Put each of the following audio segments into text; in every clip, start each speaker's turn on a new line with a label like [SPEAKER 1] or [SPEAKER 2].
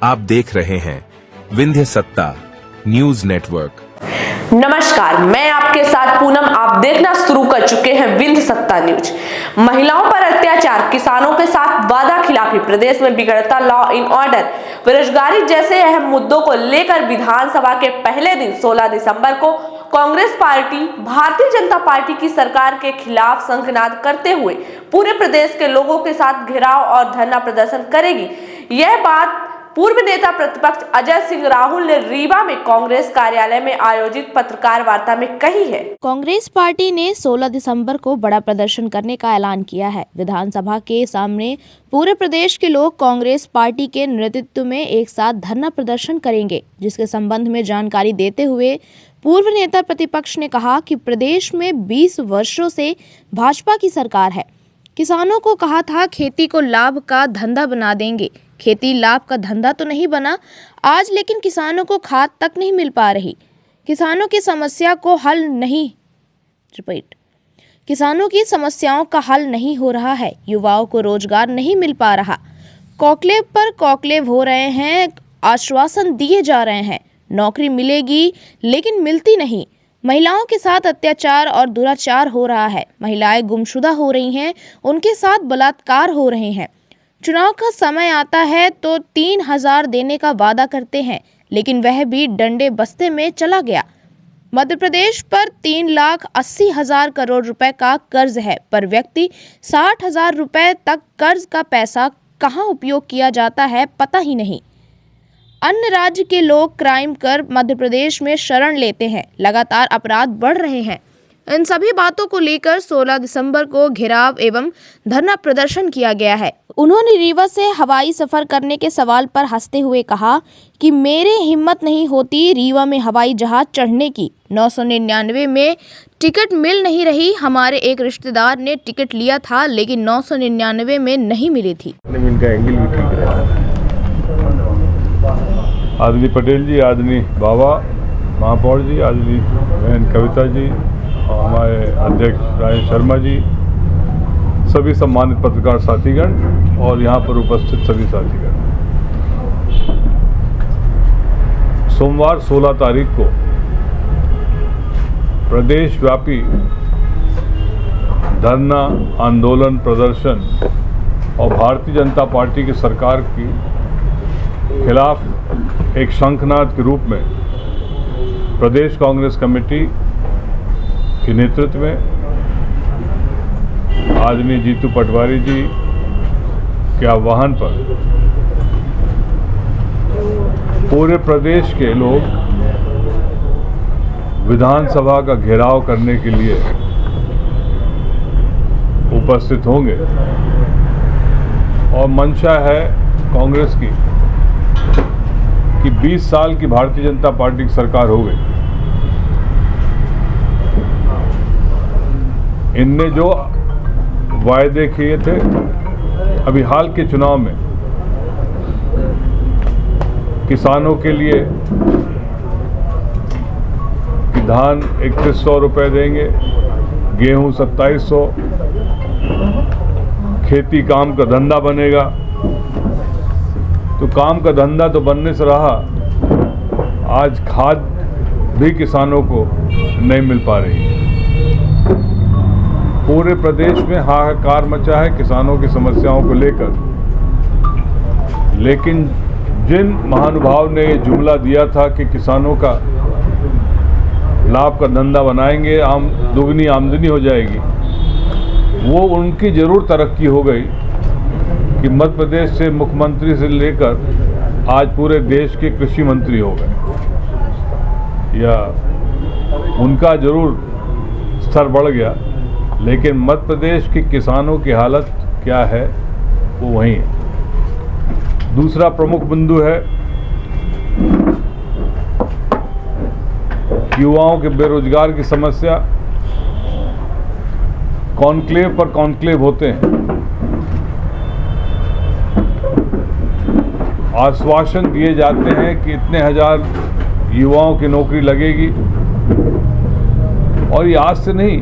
[SPEAKER 1] आप देख रहे हैं विंध्य सत्ता न्यूज नेटवर्क।
[SPEAKER 2] नमस्कार, मैं आपके साथ पूनम। आप देखना शुरू कर चुके हैं विंध्य सत्ता न्यूज। महिलाओं पर अत्याचार, किसानों के साथ वादा खिलाफी, प्रदेश में बिगड़ता लॉ इन ऑर्डर, बेरोजगारी जैसे अहम मुद्दों को लेकर विधानसभा के पहले दिन 16 दिसंबर को कांग्रेस पार्टी भारतीय जनता पार्टी की सरकार के खिलाफ शंखनाद करते हुए पूरे प्रदेश के लोगों के साथ घेराव और धरना प्रदर्शन करेगी। यह बात पूर्व नेता प्रतिपक्ष अजय सिंह राहुल ने रीवा में कांग्रेस कार्यालय में आयोजित पत्रकार वार्ता में कही है।
[SPEAKER 3] कांग्रेस पार्टी ने 16 दिसंबर को बड़ा प्रदर्शन करने का ऐलान किया है। विधानसभा के सामने पूरे प्रदेश के लोग कांग्रेस पार्टी के नेतृत्व में एक साथ धरना प्रदर्शन करेंगे, जिसके संबंध में जानकारी देते हुए पूर्व नेता प्रतिपक्ष ने कहा कि प्रदेश में 20 वर्षों से भाजपा की सरकार है। किसानों को कहा था खेती को लाभ का धंधा बना देंगे। खेती लाभ का धंधा तो नहीं बना आज, लेकिन किसानों को खाद तक नहीं मिल पा रही। किसानों की समस्याओं का हल नहीं हो रहा है। युवाओं को रोजगार नहीं मिल पा रहा। कॉकलेव पर कॉकलेव हो रहे हैं, आश्वासन दिए जा रहे हैं, नौकरी मिलेगी लेकिन मिलती नहीं। महिलाओं के साथ अत्याचार और दुराचार हो रहा है। महिलाएं गुमशुदा हो रही हैं, उनके साथ बलात्कार हो रहे हैं। चुनाव का समय आता है तो 3000 देने का वादा करते हैं, लेकिन वह भी डंडे बस्ते में चला गया। मध्य प्रदेश पर 3,80,000 करोड़ रुपए का कर्ज है, पर व्यक्ति 60,000 रुपए तक कर्ज का पैसा कहां उपयोग किया जाता है पता ही नहीं। अन्य राज्य के लोग क्राइम कर मध्य प्रदेश में शरण लेते हैं। लगातार अपराध बढ़ रहे हैं। इन सभी बातों को लेकर 16 दिसंबर को घेराव एवं धरना प्रदर्शन किया गया है। उन्होंने रीवा से हवाई सफर करने के सवाल पर हंसते हुए कहा कि मेरे हिम्मत नहीं होती रीवा में हवाई जहाज चढ़ने की। 999 में टिकट मिल नहीं रही। हमारे एक रिश्तेदार ने टिकट लिया था, लेकिन 999 में नहीं मिली थी।
[SPEAKER 4] आदरणीय पटेल जी, आदरणीय बाबा महापौर जी, आदरणीय बहन कविता जी, हमारे अध्यक्ष राजेश शर्मा जी, सभी सम्मानित पत्रकार साथीगण और यहाँ पर उपस्थित सभी साथीगण, सोमवार 16 तारीख को प्रदेश व्यापी धरना, आंदोलन, प्रदर्शन और भारतीय जनता पार्टी की सरकार की खिलाफ एक शंखनाद के रूप में प्रदेश कांग्रेस कमेटी के नेतृत्व में आदरणीय जीतू पटवारी जी के आह्वान पर पूरे प्रदेश के लोग विधानसभा का घेराव करने के लिए उपस्थित होंगे और मंशा है कांग्रेस की कि 20 साल की भारतीय जनता पार्टी की सरकार हो गई। इनने जो वायदे किए थे अभी हाल के चुनाव में, किसानों के लिए कि धान 3100 रुपये देंगे, गेहूं 2700, खेती काम का धंधा बनेगा। तो काम का धंधा तो बनने से रहा, आज खाद भी किसानों को नहीं मिल पा रही। पूरे प्रदेश में हाहाकार मचा है किसानों की समस्याओं को लेकर। लेकिन जिन महानुभाव ने ये जुमला दिया था कि किसानों का लाभ का धंधा बनाएंगे, दुगनी आमदनी हो जाएगी, वो उनकी जरूर तरक्की हो गई कि मध्य प्रदेश से मुख्यमंत्री से लेकर आज पूरे देश के कृषि मंत्री हो गए, या उनका जरूर स्तर बढ़ गया। लेकिन मध्य प्रदेश के किसानों की हालत क्या है वो वहीं है। दूसरा प्रमुख बिंदु है युवाओं के बेरोजगार की समस्या। कॉन्क्लेव पर कॉन्क्लेव होते हैं, आश्वासन दिए जाते हैं कि इतने हजार युवाओं की नौकरी लगेगी, और ये आज से नहीं,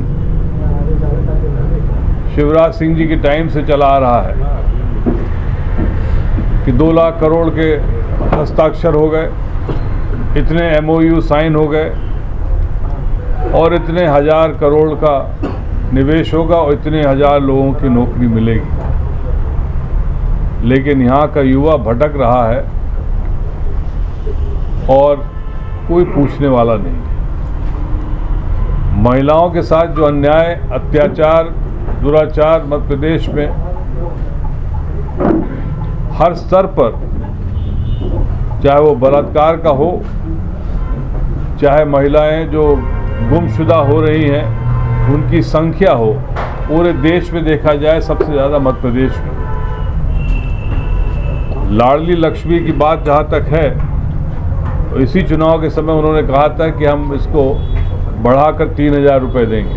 [SPEAKER 4] शिवराज सिंह जी के टाइम से चला आ रहा है कि 2 लाख करोड़ के हस्ताक्षर हो गए, इतने MOU साइन हो गए और इतने 1000 करोड़ का निवेश होगा और इतने 1000 लोगों की नौकरी मिलेगी। लेकिन यहाँ का युवा भटक रहा है और कोई पूछने वाला नहीं है। महिलाओं के साथ जो अन्याय, अत्याचार, दुराचार मध्य प्रदेश में हर स्तर पर, चाहे वो बलात्कार का हो, चाहे महिलाएं जो गुमशुदा हो रही हैं उनकी संख्या हो, पूरे देश में देखा जाए सबसे ज़्यादा मध्य प्रदेश में। लाडली लक्ष्मी की बात जहाँ तक है, तो इसी चुनाव के समय उन्होंने कहा था कि हम इसको बढ़ाकर 3000 रुपये देंगे,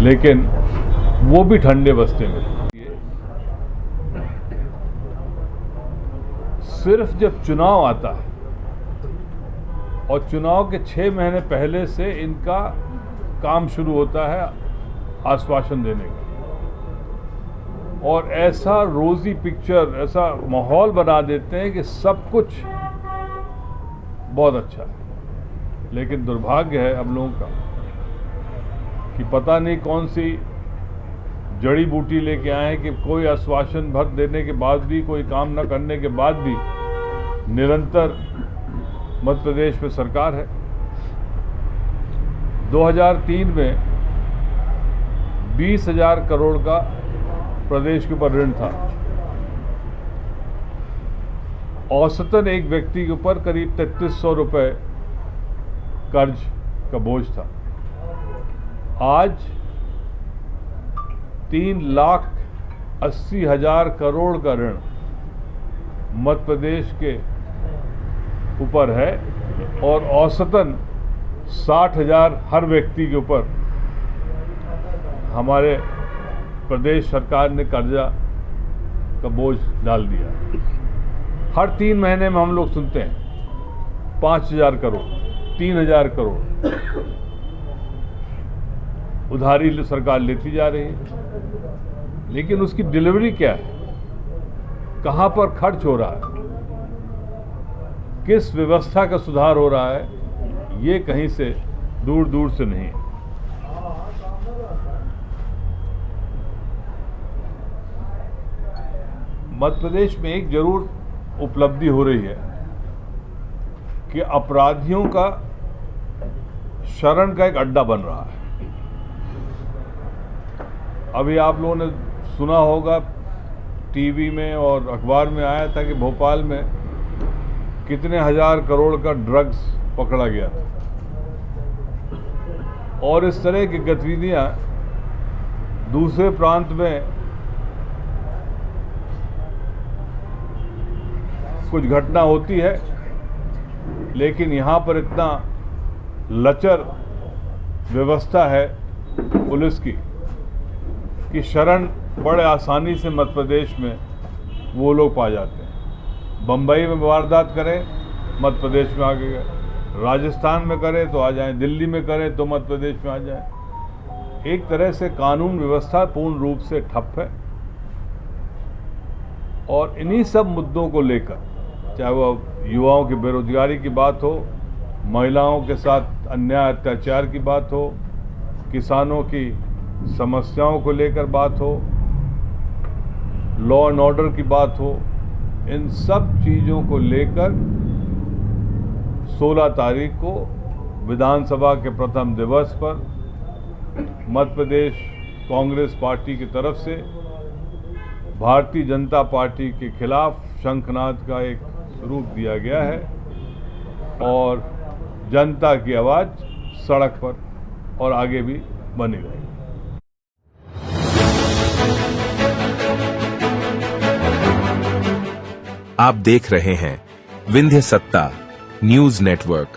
[SPEAKER 4] लेकिन वो भी ठंडे बस्ते में। सिर्फ जब चुनाव आता है और चुनाव के 6 महीने पहले से इनका काम शुरू होता है आश्वासन देने का, और ऐसा रोजी पिक्चर, ऐसा माहौल बना देते हैं कि सब कुछ बहुत अच्छा है। लेकिन दुर्भाग्य है हम लोगों का कि पता नहीं कौन सी जड़ी बूटी लेके आए हैं कि कोई आश्वासन भर देने के बाद भी, कोई काम न करने के बाद भी निरंतर मध्य प्रदेश में सरकार है। 2003 में 20,000 करोड़ का प्रदेश के ऊपर ऋण था। औसतन एक व्यक्ति के ऊपर करीब 3300 रुपये कर्ज का बोझ था। आज 3,80,000 करोड़ का ऋण मध्य प्रदेश के ऊपर है और औसतन 60,000 हर व्यक्ति के ऊपर हमारे प्रदेश सरकार ने कर्जा का बोझ डाल दिया। हर 3 महीने में हम लोग सुनते हैं 5,000 करोड़, 3,000 करोड़ उधारी सरकार लेती जा रही है, लेकिन उसकी डिलीवरी क्या है, कहाँ पर खर्च हो रहा है, किस व्यवस्था का सुधार हो रहा है, ये कहीं से दूर दूर से नहीं है। मध्य प्रदेश में एक जरूर उपलब्धि हो रही है कि अपराधियों का शरण का एक अड्डा बन रहा है। अभी आप लोगों ने सुना होगा, टीवी में और अखबार में आया था कि भोपाल में कितने 1000 करोड़ का ड्रग्स पकड़ा गया था। और इस तरह की गतिविधियां दूसरे प्रांत में कुछ घटना होती है, लेकिन यहाँ पर इतना लचर व्यवस्था है पुलिस की कि शरण बड़े आसानी से मध्य प्रदेश में वो लोग पा जाते हैं। बम्बई में वारदात करें मध्य प्रदेश में आ गए, राजस्थान में करें तो आ जाएं, दिल्ली में करें तो मध्य प्रदेश में आ जाएं। एक तरह से कानून व्यवस्था पूर्ण रूप से ठप है। और इन्हीं सब मुद्दों को लेकर, चाहे वो युवाओं की बेरोजगारी की बात हो, महिलाओं के साथ अन्याय अत्याचार की बात हो, किसानों की समस्याओं को लेकर बात हो, लॉ एंड ऑर्डर की बात हो, इन सब चीज़ों को लेकर 16 तारीख को विधानसभा के प्रथम दिवस पर मध्य प्रदेश कांग्रेस पार्टी की तरफ से भारतीय जनता पार्टी के खिलाफ शंखनाद का एक रूप दिया गया है और जनता की आवाज़ सड़क पर और आगे भी बनी रहेगी।
[SPEAKER 1] आप देख रहे हैं विंध्य सत्ता न्यूज नेटवर्क।